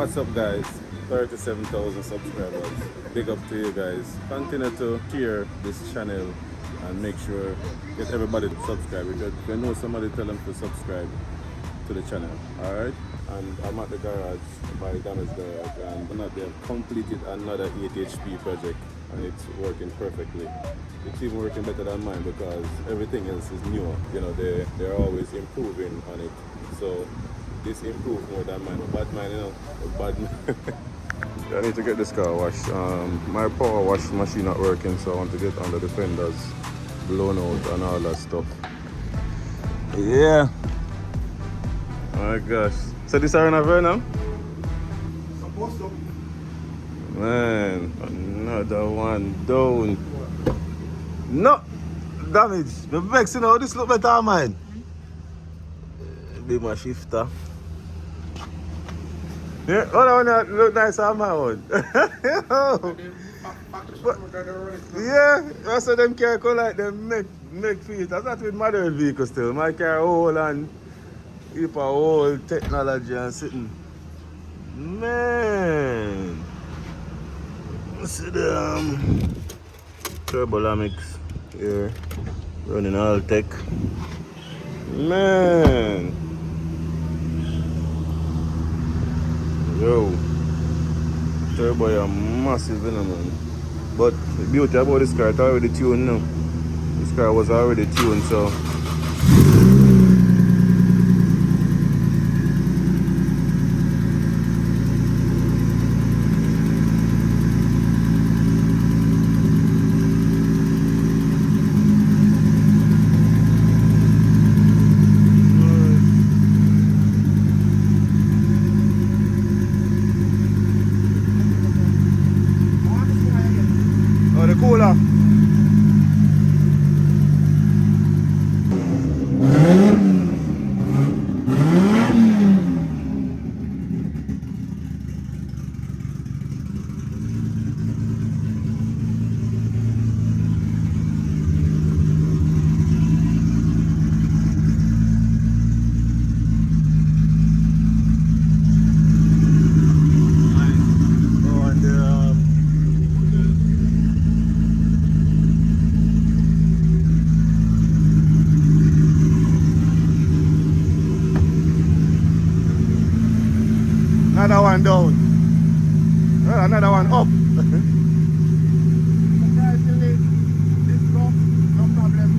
What's up, guys? 37,000 subscribers. Big up to you guys. Continue to share this channel and make sure get everybody to subscribe, because if you know somebody, tell them to subscribe to the channel. Alright? And I'm at the garage by Dana's garage, and they have completed another 8 HP project, and it's working perfectly. It's even working better than mine because everything else is newer. You know, they're always improving on it. So this improved more than mine. But mine, you know, bad man. I need to get this car washed. My power wash machine not working, so I want to get under the fenders blown out and all that stuff. Yeah. Oh my gosh. So this are in a now? Supposed to. Man, another one down. No damage. The vex, you know, this look better than mine. Be my shifter. Yeah, oh no, look nice on my one. Yeah, I saw them car come like them make feet. That's not with modern vehicles still. My car old and heap of old technology and sitting. Man. See the Turbolamics here, running all tech. Man. Yo. Turbo are massive, you know, man. But the beauty about this car, it's already tuned now. This car was already tuned, so. Oh, the cooler. Another one down. Well, another one up. Surprisingly, this go, no problem.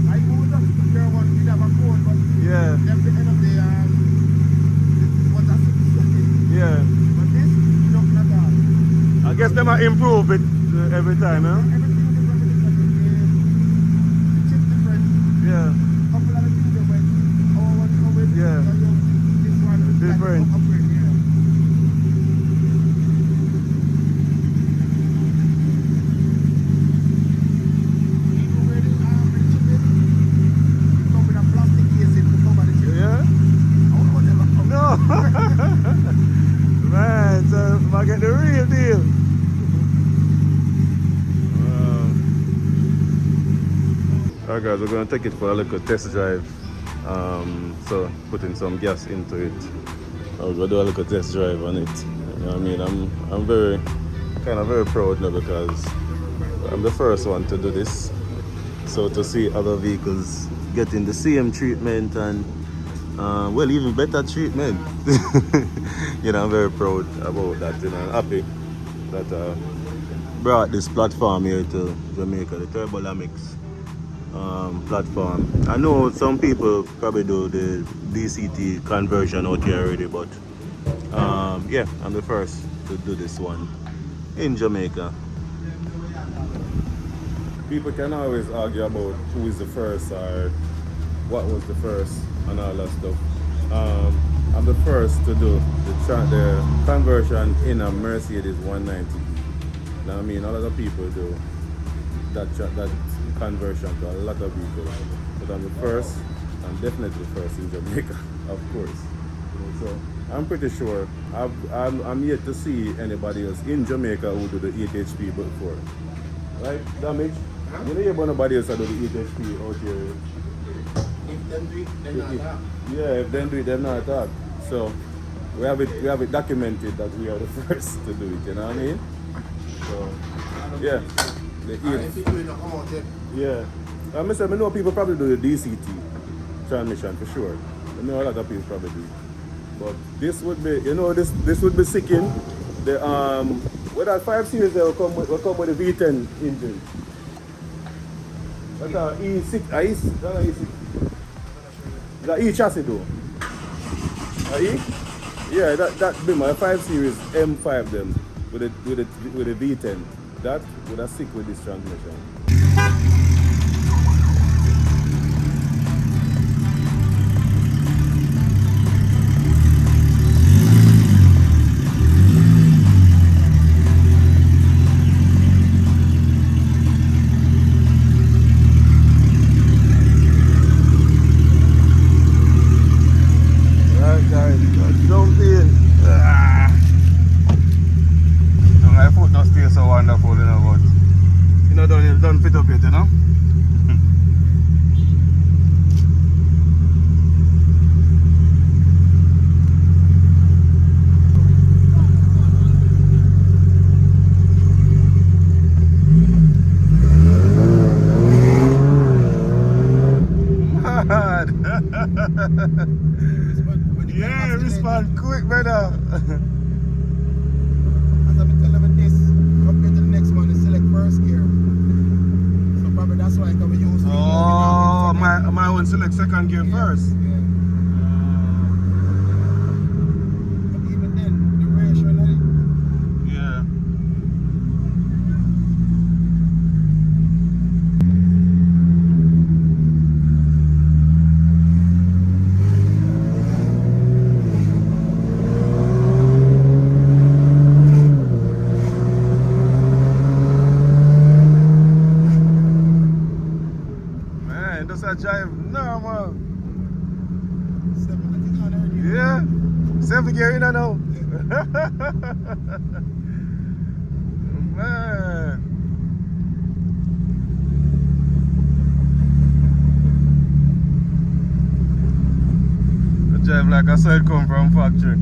I would have to care one, we'd have a code, but Yeah, at the end of the this was a success. yeah. But this, nothing at all. I guess they might improve it every time, huh? Everything is different with the chip different. Yeah, Couple of the things they went, our one come with, Yeah. this one is Different. like upgrade, yeah. Even where the chip is, it come with a plastic casing to cover the chip. yeah. I would never come. No. Man, so I get the real deal. Alright guys, we're going to take it for a little test drive. So putting some gas into it. I was going to do a little test drive on it. You know what I mean? I'm very proud now because I'm the first one to do this. So to see other vehicles getting the same treatment and well, even better treatment. You know, I'm very proud about that. You know, I'm happy that brought this platform here to Jamaica, the Turbolamics platform. I know some people probably do the DCT conversion out here already, but yeah, I'm the first to do this one in Jamaica. People can always argue about who is the first or what was the first and all that stuff. I'm the first to do the conversion in a Mercedes 190. Now, I mean, a lot of people do that conversion to a lot of vehicles, but I'm the first. I'm definitely the first in Jamaica, of course. So I'm pretty sure I'm yet to see anybody else in Jamaica who do the 8 HP before. Right, Damage? Huh? You know about nobody else that do the 8 HP out here. If them do it, then not that. Yeah, if them do it, them not attack. So we have it documented that we are the first to do it, you know what I mean? So yeah. The If you do it, come out there. yeah. I know people probably do the DCT transmission for sure. I know a lot of people probably do. But this would be, you know, this would be sicking. The with that 5 Series they will come with a V10 engine. That's a E6, not E6. That E chassis though. E? Yeah, that be my 5 Series M5 them with a V10. That would have sick with this transmission. Right guys, jump in. My foot not stay so wonderful, you know, but you know, don't fit up yet, you know. Mad. Yeah, respond quick, brother. As I've been telling you this, compared to the next one, is select first gear. So probably that's why I can use it. Oh, my own select second gear first. Yeah. But even then, the ratio and everything. Yeah. Man, does that drive normal? 7 on already. Yeah. 7 gear in, I know. Man. I drive like I saw it come from factory.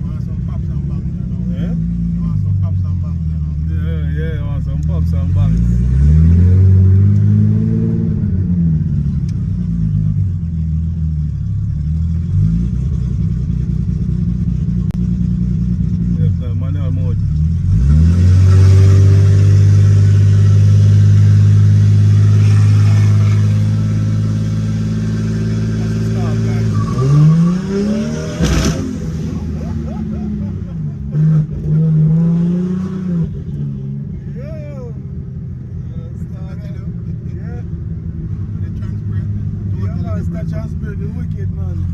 Want some pops and bangs, you know. Yeah? You want some pops and bangs, you know. Yeah, I want some pops and bangs. Yeah, so manual mode. That's the start, guys. Yo! Start, you know. Yeah. The transparent. Yeah, Totally man, different. that transport is wicked, man.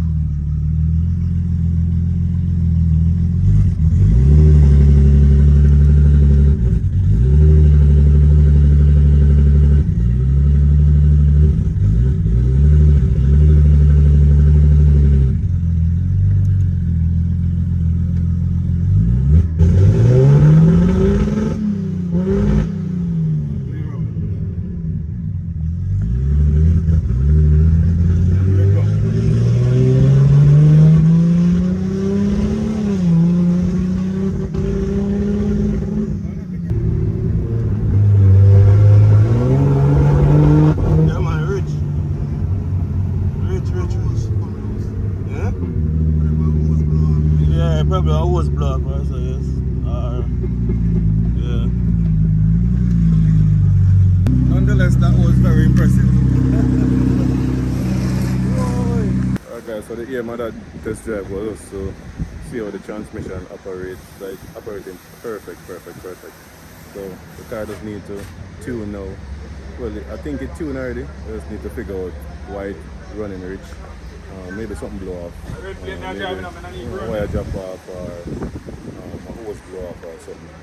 Yeah, man, rich. Rich. Yeah? Yeah, probably a hose block, right? So yes. Yeah. Nonetheless, that was very impressive. Alright guys, so the aim of that test drive was just to see how the transmission operates, like operating perfect. So the car does need to tune now. Well, I think it tuned already. I just need to figure out why it's running rich. Maybe something blow off. Maybe a wire drop off or a hose blow off or something.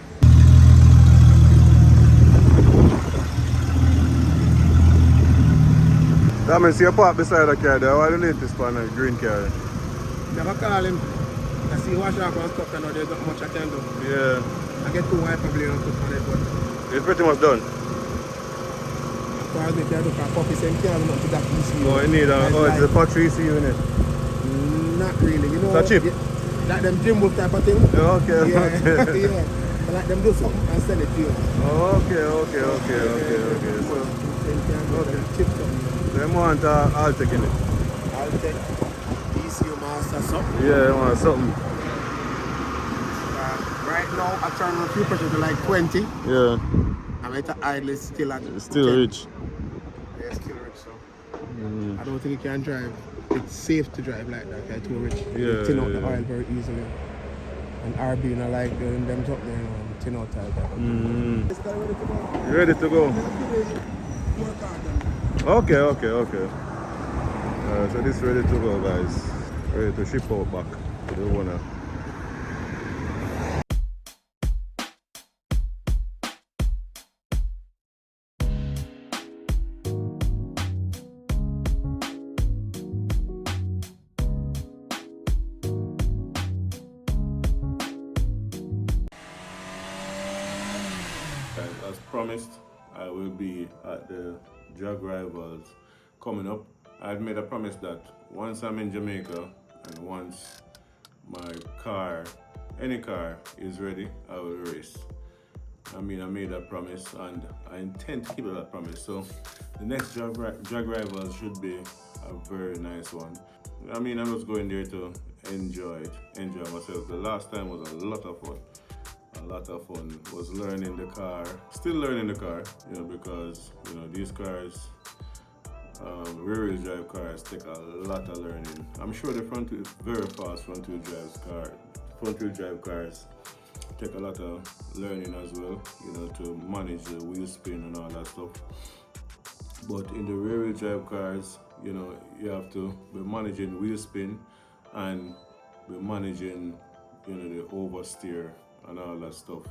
That means you park beside the car there. Why the latest one, a green car? Never call him. I see wash off and stuff, and there's not much I can do. Yeah. I get 2 wiper blade and put on it, but It's pretty much done. as far as me can do for puppy, same car, not to that ECU. Oh, you need it's a factory ECU in it. Not really, you know. It's a chip? Like them gym book type of thing. Okay, Yeah, okay. yeah. But like them do something and sell it to you. Okay. So, Okay. Chip something. they want Alteza in it. I'll take ECU master something. Yeah, they want something. Right now, I turn on fuel pressure to like 20. Yeah, I'm at the idle, it's still at it's still 10. rich. Yeah, it's still rich, so I don't think you can drive. It's safe to drive like that, it's too rich. Yeah, You tin out the yeah. oil very easily. And RB, you know, like doing them top there, tin out type. This guy ready to go? You ready to go? Work hard then. Okay. So this ready to go, guys. Ready to ship out back to the owner. As promised, I will be at the drag rivals coming up. I've made a promise that once I'm in Jamaica and once my car, any car, is ready, I will race. I mean, I made that promise and I intend to keep that promise. So the next drag rivals should be a very nice one. I mean, I'm just going there to enjoy myself. The last time was a lot of fun. Was learning the car, still learning the car, you know, because you know these cars, rear wheel drive cars take a lot of learning. I'm sure the very fast front wheel drive cars take a lot of learning as well, you know, to manage the wheel spin and all that stuff. But in the rear wheel drive cars, you know, you have to be managing wheel spin and be managing, you know, the oversteer and all that stuff.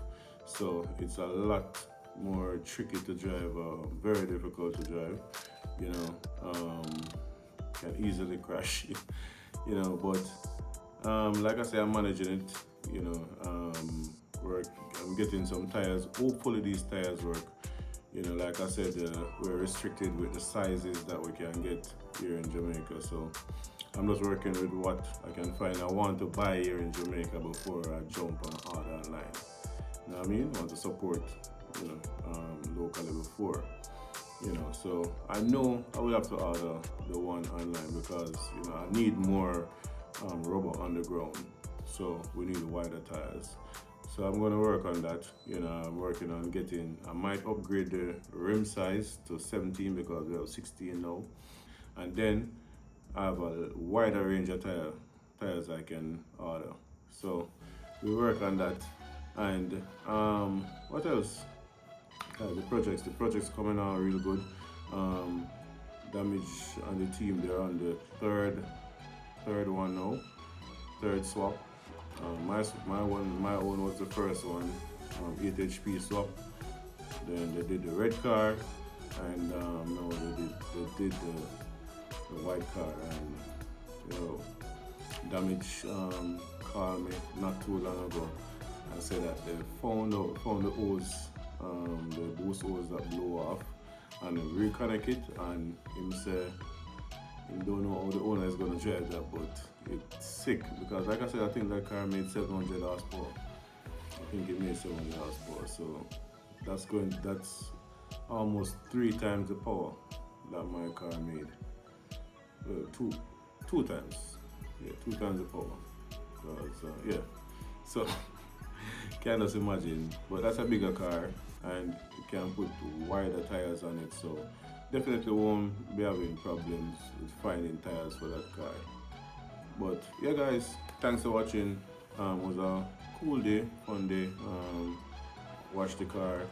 So it's a lot more tricky to drive, very difficult to drive, you know, can easily crash, you know, but like I say, I'm managing it, you know, I'm getting some tires. Hopefully these tires work. You know, like I said, we're restricted with the sizes that we can get here in Jamaica, so I'm just working with what I can find. I want to buy here in Jamaica before I jump and order online. You know what I mean? I want to support, you know, locally before, you know. So I know I will have to order the one online because, you know, I need more rubber on the ground. So we need wider tires. So I'm going to work on that. You know, I'm working on I might upgrade the rim size to 17 because we have 16 now. And then I have a wider range of tires I can order. So we work on that. And what else? The projects coming out real good. Damage on the team, they're on the third one now, third swap. My own was the first one, 8 HP swap. Then they did the red car, and now they did the white car. And you know, Damage called me not too long ago and said that they found the hose, the boost hose that blew off, and they reconnect it. And him say he don't know how the owner is gonna drive that, but it's sick because, like I said, I think that car made 700 horsepower. I think it made 700 horsepower, so that's almost 3 times the power that my car made. Two times, yeah, 2 times the power. Because yeah, so can't just imagine. But that's a bigger car, and you can put wider tires on it, so definitely won't be having problems with finding tires for that car. But yeah, guys, thanks for watching. It was a cool day, fun day. Watched the car.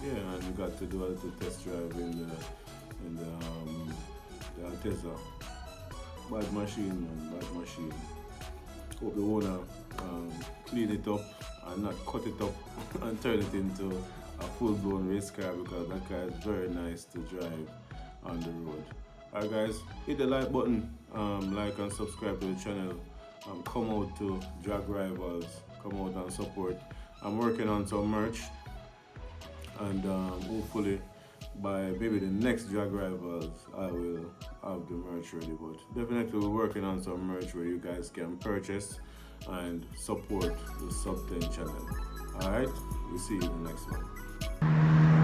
Yeah, and we got to do a little test drive in the the Alteza. Bad machine, man, bad machine. Hope the owner clean it up and not cut it up and turn it into a full-blown race car, because that car is very nice to drive on the road. Alright guys, hit the like button, like and subscribe to the channel. Come out to Drag Rivals, come out and support. I'm working on some merch, and hopefully by maybe the next Drag Rivals I will have the merch ready. But definitely we're working on some merch where you guys can purchase and support the Sub 10 channel. Alright, we'll see you in the next one.